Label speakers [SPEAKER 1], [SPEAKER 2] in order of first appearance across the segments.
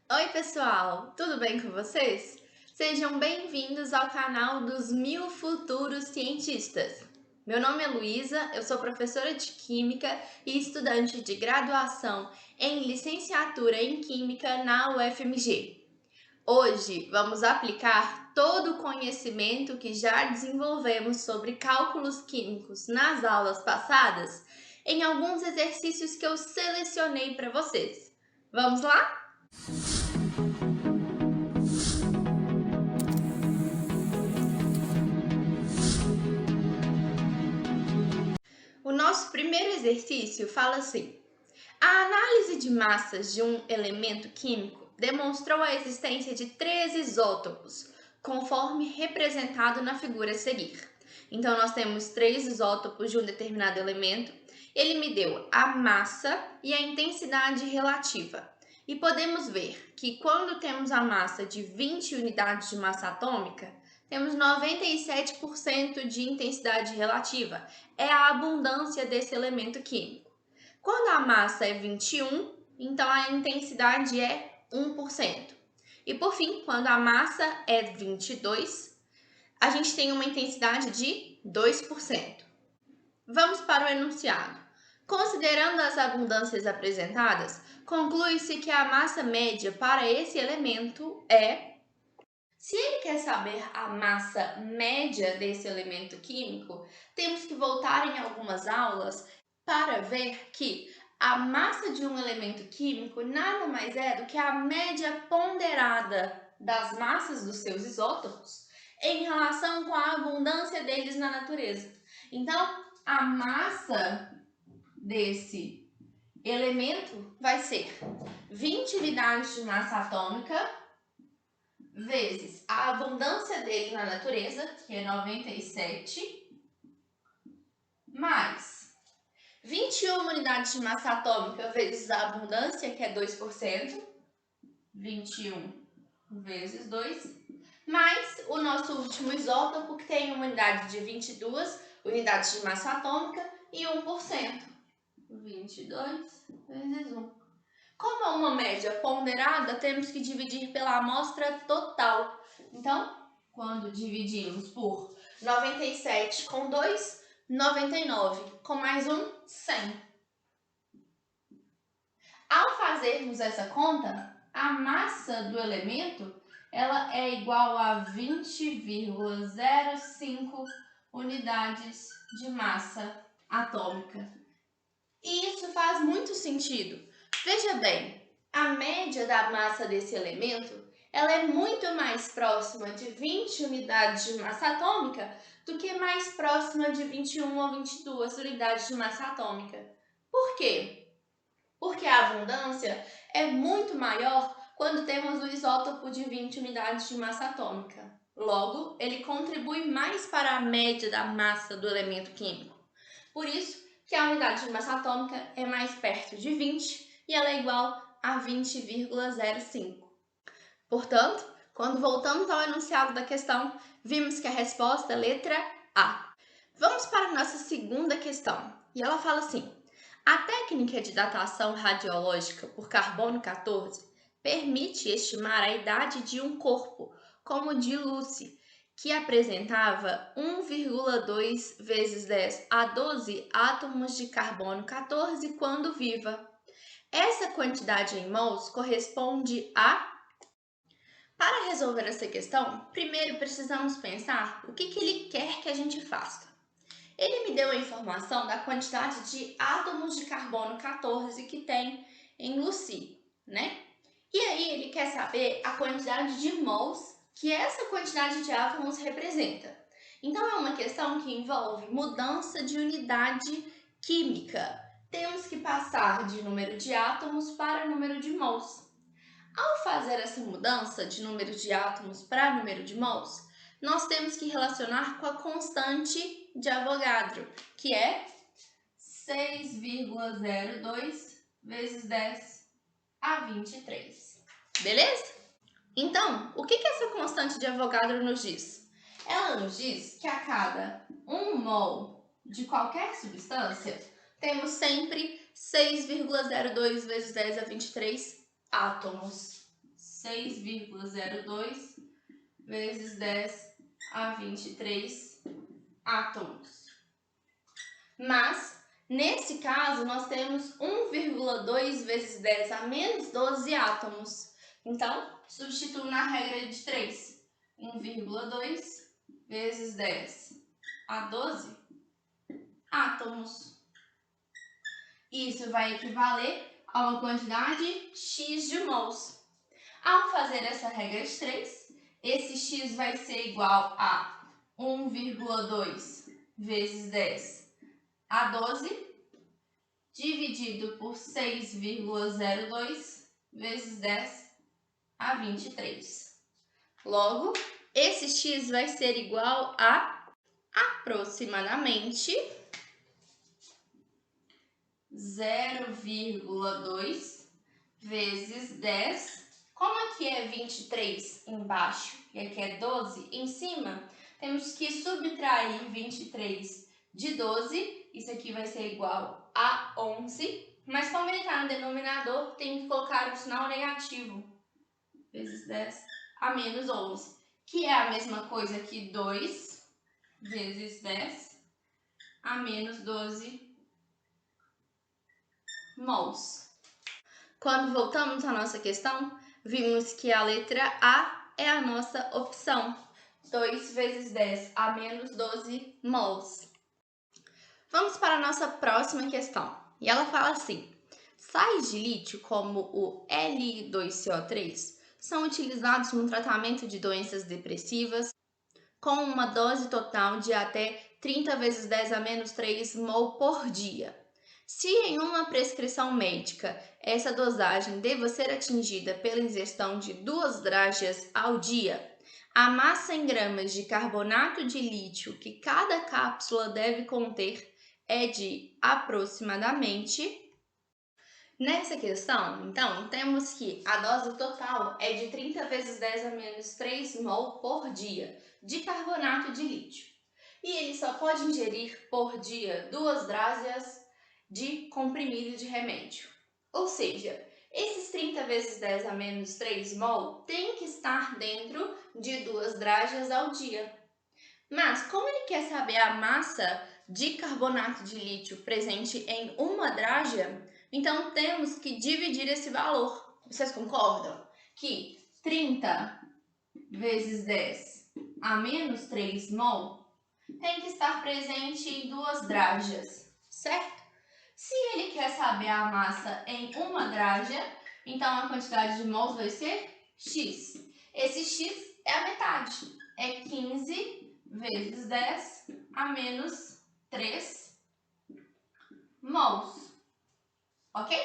[SPEAKER 1] Oi, pessoal! Tudo bem com vocês? Sejam bem-vindos ao canal dos Mil Futuros Cientistas. Meu nome é Luísa, eu sou professora de Química e estudante de graduação em Licenciatura em Química na UFMG. Hoje vamos aplicar todo o conhecimento que já desenvolvemos sobre cálculos químicos nas aulas passadas em alguns exercícios que eu selecionei para vocês. Vamos lá? O nosso primeiro exercício fala assim: a análise de massas de um elemento químico demonstrou a existência de 3 isótopos, conforme representado na figura a seguir. Então, nós temos 3 isótopos de um determinado elemento. Ele me deu a massa e a intensidade relativa. E podemos ver que quando temos a massa de 20 unidades de massa atômica, temos 97% de intensidade relativa. É a abundância desse elemento químico. Quando a massa é 21, então a intensidade é 1%. E por fim, quando a massa é 22, a gente tem uma intensidade de 2%. Vamos para o enunciado. Considerando as abundâncias apresentadas, conclui-se que a massa média para esse elemento é. Se ele quer saber a massa média desse elemento químico, temos que voltar em algumas aulas para ver que a massa de um elemento químico nada mais é do que a média ponderada das massas dos seus isótopos em relação com a abundância deles na natureza. Então, a massa desse elemento vai ser 20 unidades de massa atômica vezes a abundância dele na natureza, que é 97, mais 21 unidades de massa atômica vezes a abundância, que é 2%, 21 vezes 2, mais o nosso último isótopo, que tem uma unidade de 22 unidades de massa atômica e 1%. 22 vezes 1. Como é uma média ponderada, temos que dividir pela amostra total. Então, quando dividimos por 97 com 2, 99, com mais 1, 100. Ao fazermos essa conta, a massa do elemento ela é igual a 20,05 unidades de massa atômica. E isso faz muito sentido. Veja bem, a média da massa desse elemento ela é muito mais próxima de 20 unidades de massa atômica do que mais próxima de 21 ou 22 unidades de massa atômica. Por quê? Porque a abundância é muito maior quando temos o isótopo de 20 unidades de massa atômica. Logo, ele contribui mais para a média da massa do elemento químico. Por isso, que a unidade de massa atômica é mais perto de 20 e ela é igual a 20,05. Portanto, quando voltamos ao enunciado da questão, vimos que a resposta é a letra A. Vamos para a nossa segunda questão. E ela fala assim: a técnica de datação radiológica por carbono 14 permite estimar a idade de um corpo, como o de Lucy, que apresentava 1,2 vezes 10 a 12 átomos de carbono 14 quando viva. Essa quantidade em mols corresponde a. Para resolver essa questão, primeiro precisamos pensar o que ele quer que a gente faça. Ele me deu a informação da quantidade de átomos de carbono 14 que tem em Lucy, né? E aí ele quer saber a quantidade de mols que essa quantidade de átomos representa. Então é uma questão que envolve mudança de unidade química. Temos que passar de número de átomos para número de mols. Ao fazer essa mudança de número de átomos para número de mols, nós temos que relacionar com a constante de Avogadro, que é 6,02 vezes 10 a 23. Beleza? Então, o que essa constante de Avogadro nos diz? Ela nos diz que a cada 1 mol de qualquer substância, temos sempre 6,02 vezes 10 a 23 átomos, 6,02 vezes 10 a 23 átomos. Mas, nesse caso, nós temos 1,2 vezes 10 a menos 12 átomos. Então, substituo na regra de 3. 1,2 vezes 10 a 12 átomos. Isso vai equivaler a uma quantidade X de mols. Ao fazer essa regra de 3, esse X vai ser igual a 1,2 vezes 10 a 12, dividido por 6,02 vezes 10 a 23. Logo, esse X vai ser igual a aproximadamente 0,2 vezes 10. Como aqui é 23 embaixo e aqui é 12 em cima, temos que subtrair 23 de 12. Isso aqui vai ser igual a 11. Mas como ele está no denominador, tem que colocar o sinal negativo. Vezes 10 a menos 11. Que é a mesma coisa que 2 vezes 10 a menos 12 mols. Quando voltamos à nossa questão, vimos que a letra A é a nossa opção. 2 vezes 10 a menos 12 mols. Vamos para a nossa próxima questão. E ela fala assim: sais de lítio, como o Li2CO3, são utilizados no tratamento de doenças depressivas com uma dose total de até 30 vezes 10 a menos 3 mol por dia. Se em uma prescrição médica essa dosagem deva ser atingida pela ingestão de 2 drachas ao dia, a massa em gramas de carbonato de lítio que cada cápsula deve conter é de aproximadamente... Nessa questão, então, temos que a dose total é de 30 vezes 10 a menos 3 mol por dia de carbonato de lítio. E ele só pode ingerir por dia 2 drachas de comprimido de remédio. Ou seja, esses 30 vezes 10 a menos 3 mol tem que estar dentro de 2 drachas ao dia. Mas, como ele quer saber a massa de carbonato de lítio presente em uma dracha, então temos que dividir esse valor. Vocês concordam? Que 30 vezes 10 a menos 3 mol tem que estar presente em 2 drachas, certo? Se ele quer saber a massa em uma dracha, então a quantidade de mols vai ser X. Esse X é a metade, é 15 vezes 10 a menos 3 mols, ok?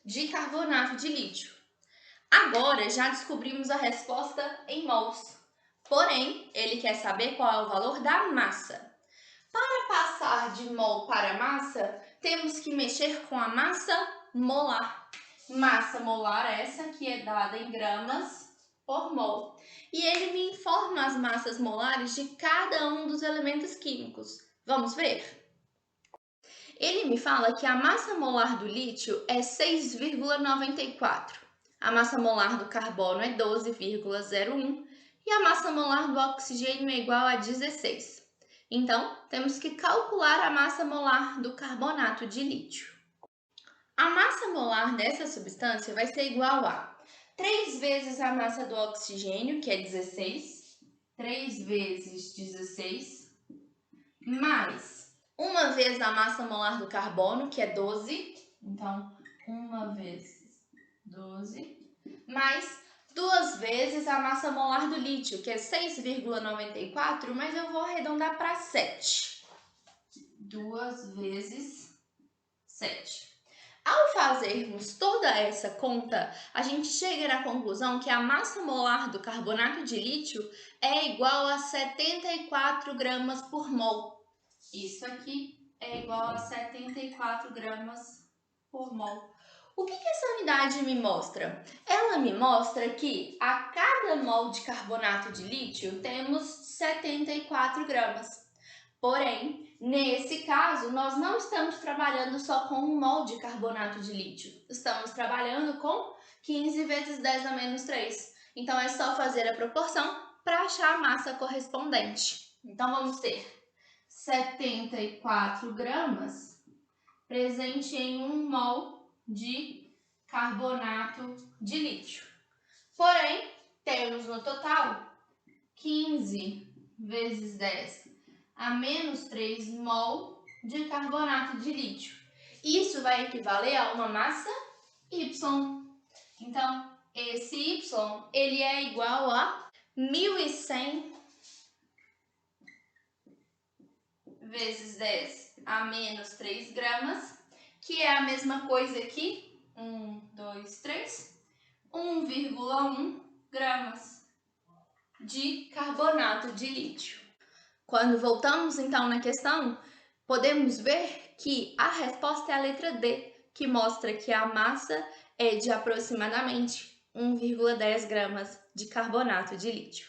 [SPEAKER 1] De carbonato de lítio. Agora já descobrimos a resposta em mols, porém ele quer saber qual é o valor da massa. Para passar de mol para massa, temos que mexer com a massa molar. Massa molar essa que é dada em gramas por mol. E ele me informa as massas molares de cada um dos elementos químicos. Vamos ver? Ele me fala que a massa molar do lítio é 6,94. A massa molar do carbono é 12,01 e a massa molar do oxigênio é igual a 16. Então, temos que calcular a massa molar do carbonato de lítio. A massa molar dessa substância vai ser igual a 3 vezes a massa do oxigênio, que é 16, 3 vezes 16, mais 1 vez a massa molar do carbono, que é 12, então 1 vezes 12, mais 2 vezes a massa molar do lítio, que é 6,94, mas eu vou arredondar para 7. 2 vezes 7. Ao fazermos toda essa conta, a gente chega na conclusão que a massa molar do carbonato de lítio é igual a 74 gramas por mol. Isso aqui é igual a 74 gramas por mol. O que essa unidade me mostra? Ela me mostra que a cada mol de carbonato de lítio temos 74 gramas. Porém, nesse caso, nós não estamos trabalhando só com 1 mol de carbonato de lítio. Estamos trabalhando com 15 vezes 10 a menos 3. Então, é só fazer a proporção para achar a massa correspondente. Então, vamos ter 74 gramas presente em 1 mol de carbonato de lítio. Porém, temos no total 15 vezes 10 a menos 3 mol de carbonato de lítio. Isso vai equivaler a uma massa Y. Então, esse Y ele é igual a 1.100 vezes 10 a menos 3 gramas, que é a mesma coisa aqui, 1,1 gramas de carbonato de lítio. Quando voltamos então na questão, podemos ver que a resposta é a letra D, que mostra que a massa é de aproximadamente 1,10 gramas de carbonato de lítio.